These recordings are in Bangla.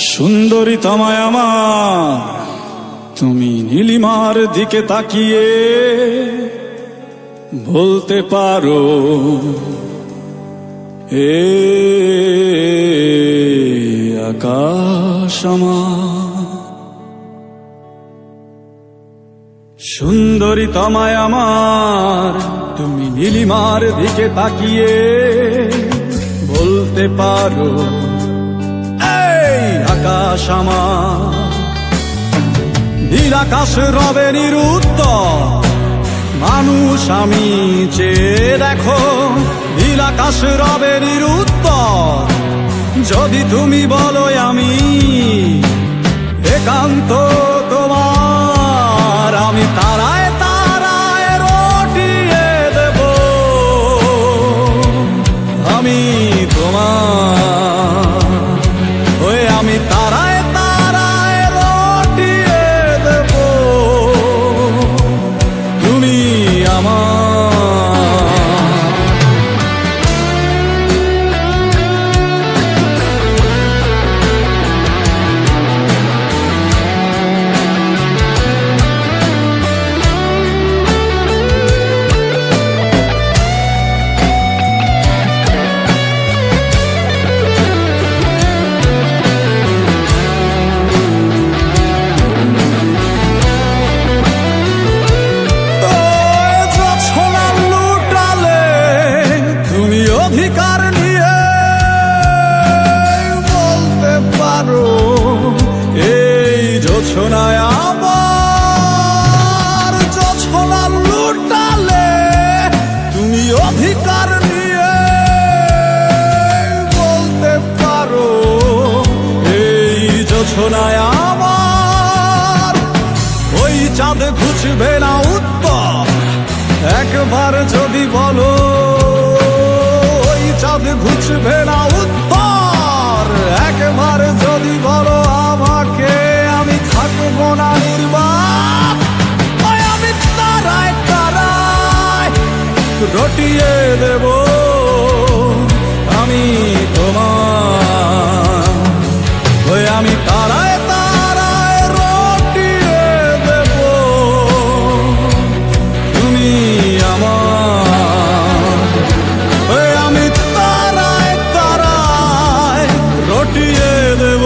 সুন্দরী তোমায় আমার, তুমি নীলিমার দিকে তাকিয়ে বলতে পারো, এ আকাশ আমার। সুন্দরী তোমায় আমার, তুমি নীলিমার দিকে তাকিয়ে বলতে পারো, এই আকাশ আমার। নীল আকাশ রবে নিরুত্তর, মানুষ আমি চেয়ে দেখো। নীল আকাশ রবে নিরুত্তর, যদি তুমি বলো আমি একান্ত তোমার। আমি তারায় তারায় রটিয়ে দেব, আমি তোমার। ওই আমি তারায় তারায় রটিয়ে দেব, তুমি আমার। অধিকার নিয়ে বলতে পারো, এই জোছনায় আমার। জোছনা লুটালে তুমি অধিকার নিয়ে বলতে পারো, এই জোছনায় আমার। ওই চাঁদ ঘুচবে না উত্তর, একবার যদি বলো। চাঁদ ঘুচবে না উত্তর, একবার যদি বলো আমাকে। আমি থাকবো না নির্বাক, আমি তারায় তারায় রটিয়ে দেব, আমি তোমার। ওই আমি তারায় তারায় রটিয়ে দেব, তুমি আমার। রটিয়ে দেব,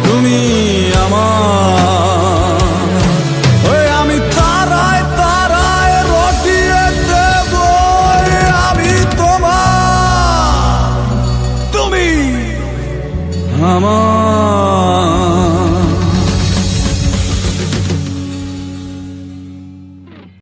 তুমি আমার। ওই আমি তারায় তারায় রটিয়ে দেব, আমি তোমার, তুমি আমার।